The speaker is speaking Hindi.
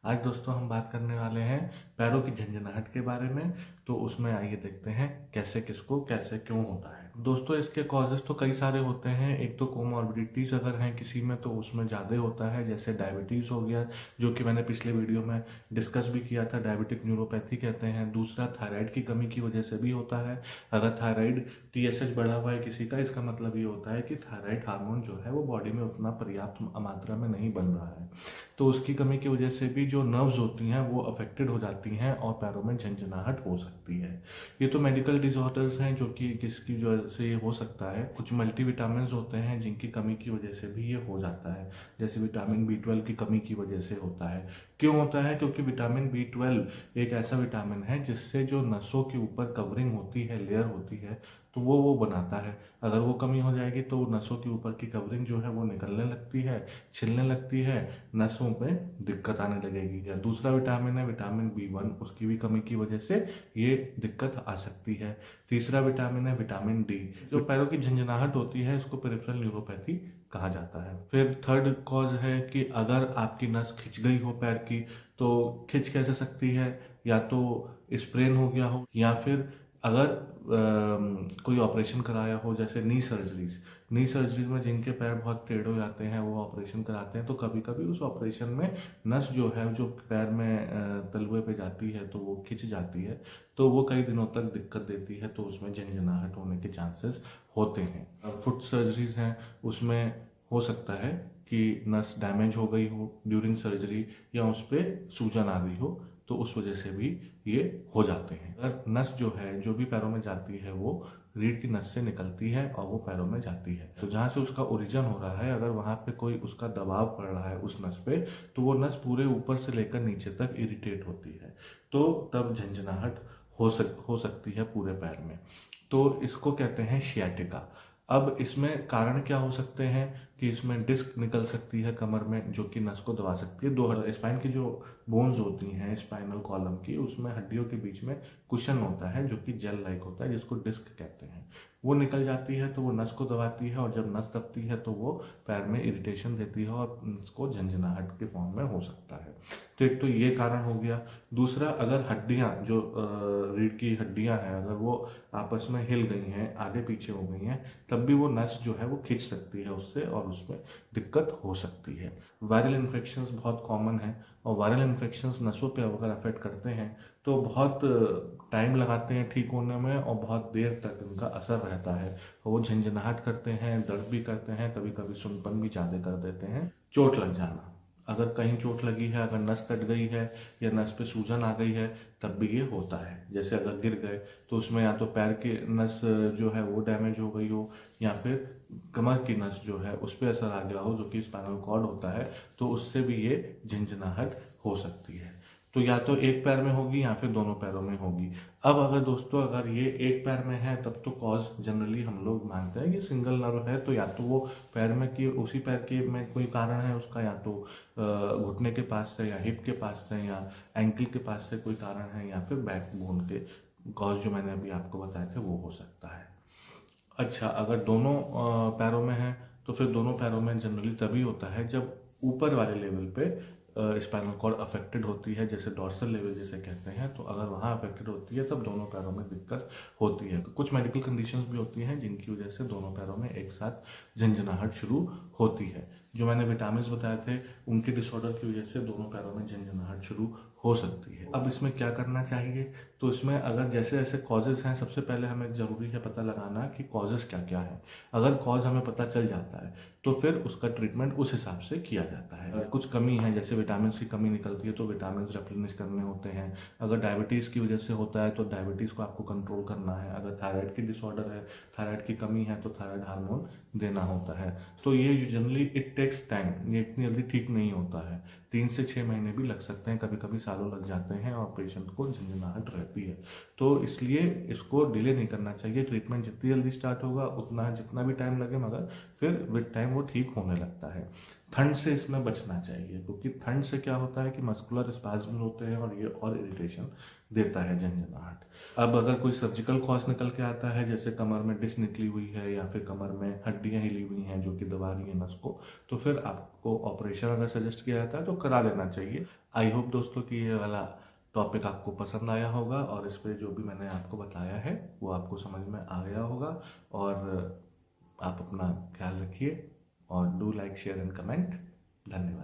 आज दोस्तों हम बात करने वाले हैं पैरों की झंझनाहट के बारे में। तो उसमें आइए देखते हैं कैसे, किसको, कैसे, क्यों होता है। दोस्तों इसके कॉजेस तो कई सारे होते हैं। एक तो कोमॉर्बिडिटीज अगर हैं किसी में तो उसमें ज़्यादा होता है, जैसे डायबिटीज़ हो गया, जो कि मैंने पिछले वीडियो में डिस्कस भी किया था, डायबिटिक न्यूरोपैथी कहते हैं। दूसरा थायराइड की कमी की वजह से भी होता है। अगर थायराइड TSH बढ़ा हुआ है किसी का, इसका मतलब ये होता है कि थायराइड हार्मोन जो है वो बॉडी में उतना पर्याप्त मात्रा में नहीं बन रहा है, तो उसकी कमी की वजह से भी जो नर्व्स होती हैं वो अफेक्टेड हो जाती हैं और पैरों में झंझनाहट हो सकती है। ये तो मेडिकल डिसऑर्डर्स हैं जो कि किसकी वजह से ये हो सकता है। कुछ मल्टीविटामिन्स होते हैं जिनकी कमी की वजह से भी ये हो जाता है, जैसे विटामिन B12 की कमी की वजह से होता है। क्यों होता है? क्योंकि विटामिन B12 एक ऐसा विटामिन है जिससे जो नसों के ऊपर कवरिंग होती है, लेयर होती है, तो वो बनाता है। अगर वो कमी हो जाएगी तो नसों के ऊपर की कवरिंग जो है वो निकलने लगती है, छिलने लगती है, नसों पे दिक्कत आने लगेगी। या दूसरा विटामिन है विटामिन B1, उसकी भी कमी की वजह से ये दिक्कत आ सकती है। तीसरा विटामिन है विटामिन D। जो पैरों की झंझनाहट होती है इसको पेरिफेरल न्यूरोपैथी कहा जाता है। फिर थर्ड कॉज है कि अगर आपकी नस खिंच गई हो पैर की, तो खिंच कैसे सकती है? या तो स्प्रेन हो गया हो, या फिर अगर कोई ऑपरेशन कराया हो, जैसे नी सर्जरीज में जिनके पैर बहुत टेढ़े हो जाते हैं वो ऑपरेशन कराते हैं, तो कभी कभी उस ऑपरेशन में नस जो है जो पैर में तलवे पे जाती है तो वो खिंच जाती है, तो वो कई दिनों तक दिक्कत देती है, तो उसमें झंझनाहट होने के चांसेस होते हैं। फुट सर्जरीज हैं, उसमें हो सकता है कि नस डैमेज हो गई हो ड्यूरिंग सर्जरी, या उस पर सूजन आ गई हो, तो उस वजह से भी ये हो जाते हैं। अगर नस जो है जो भी पैरों में जाती है वो रीढ़ की नस से निकलती है और वो पैरों में जाती है, तो जहाँ से उसका ओरिजिन हो रहा है, अगर वहाँ पे कोई उसका दबाव पड़ रहा है उस नस पे, तो वो नस पूरे ऊपर से लेकर नीचे तक इरिटेट होती है, तो तब झंझनाहट हो सकती है पूरे पैर में। तो इसको कहते हैं शियाटिका। अब इसमें कारण क्या हो सकते हैं कि इसमें डिस्क निकल सकती है कमर में, जो कि नस को दबा सकती है। दो स्पाइन की जो बोन्स होती हैं स्पाइनल कॉलम की, उसमें हड्डियों के बीच में कुशन होता है जो कि जेल लाइक होता है, जिसको डिस्क कहते हैं। वो निकल जाती है तो वो नस को दबाती है, और जब नस दबती है तो वो पैर में इरिटेशन देती है और उसको झंझनाहट के फॉर्म में हो सकता है। तो एक तो ये कारण हो गया। दूसरा, अगर हड्डियाँ जो रीढ़ की हड्डियाँ हैं अगर वो आपस में हिल गई हैं, आगे पीछे हो गई हैं, तब भी वो नस जो है वो खींच सकती है उससे, और उसमें दिक्कत हो सकती है। वायरल इन्फेक्शंस बहुत कॉमन है, और वायरल इन्फेक्शंस नसों पे अगर अफेक्ट करते हैं तो बहुत टाइम लगाते हैं ठीक होने में, और बहुत देर तक उनका असर रहता है। वो झंझनाहट करते हैं, दर्द भी करते हैं, कभी कभी सुनपन भी ज़्यादा कर देते हैं। चोट लग जाना, अगर कहीं चोट लगी है, अगर नस कट गई है या नस पे सूजन आ गई है, तब भी ये होता है। जैसे अगर गिर गए तो उसमें या तो पैर की नस जो है वो डैमेज हो गई हो, या फिर कमर की नस जो है उस पर असर आ गया हो, जो कि स्पाइनल कॉर्ड होता है, तो उससे भी ये झंझनाहट हो सकती है। तो या तो एक पैर में होगी या फिर दोनों पैरों में होगी। अब अगर दोस्तों अगर ये एक पैर में है, तब तो कॉज जनरली हम लोग मानते हैं कि सिंगल नर्व है, तो या तो वो पैर में कि उसी पैर के में कोई कारण है उसका, या तो घुटने के पास से, या हिप के पास से, या एंकल के पास से कोई कारण है, या फिर बैक बोन के कॉज जो मैंने अभी आपको बताए थे वो हो सकता है। अच्छा, अगर दोनों पैरों में है तो फिर दोनों पैरों में जनरली तभी होता है जब ऊपर वाले लेवल पे स्पाइनल कॉर्ड अफेक्टेड होती है, जैसे डॉर्सल लेवल जिसे कहते हैं, तो अगर वहाँ अफेक्टेड होती है तब दोनों पैरों में दिक्कत होती है। तो कुछ मेडिकल कंडीशंस भी होती हैं जिनकी वजह से दोनों पैरों में एक साथ झंझनाहट शुरू होती है। जो मैंने विटामिन्स बताए थे उनके डिसऑर्डर की वजह से दोनों पैरों में झंझनाहट शुरू हो सकती है। अब इसमें क्या करना चाहिए? तो इसमें अगर जैसे ऐसे कॉजेज हैं, सबसे पहले हमें ज़रूरी है पता लगाना कि कॉजेज क्या क्या है। अगर कॉज हमें पता चल जाता है तो फिर उसका ट्रीटमेंट उस हिसाब से किया जाता है। अगर कुछ कमी है, जैसे विटामिन की कमी निकलती है, तो विटामिन रिप्लेनिश करने होते हैं। अगर डायबिटीज़ की वजह से होता है तो डायबिटीज़ को आपको कंट्रोल करना है। अगर थायराइड की डिसऑर्डर है, थायराइड की कमी है, तो थायराइड हार्मोन देना होता है। तो ये जनरली इट टेक्स टाइम, ये इतनी जल्दी ठीक नहीं होता है। 3 से 6 महीने भी लग सकते हैं, कभी कभी सालों लग जाते हैं, और पेशेंट को झंझनाहट रहती है। तो इसलिए इसको डिले नहीं करना चाहिए। ट्रीटमेंट जितनी जल्दी स्टार्ट होगा उतना जितना भी टाइम लगे, मगर फिर विद टाइम वो ठीक होने लगता है। ठंड से इसमें बचना चाहिए, क्योंकि ठंड से क्या होता है कि मस्कुलर स्पाज्म होते हैं और ये और इरिटेशन देता है, झंझनाहट। अब अगर कोई सर्जिकल कॉज निकल के आता है, जैसे कमर में डिस्क निकली हुई है या फिर कमर में हड्डियां हिली हुई हैं जो कि दबा रही है नस को, तो फिर आपको ऑपरेशन अगर सजेस्ट किया जाता है तो करा लेना चाहिए। आई होप दोस्तों कि ये वाला टॉपिक आपको पसंद आया होगा और इस पे जो भी मैंने आपको बताया है वो आपको समझ में आ गया होगा। और आप अपना ख्याल रखिए और do like share and comment. धन्यवाद।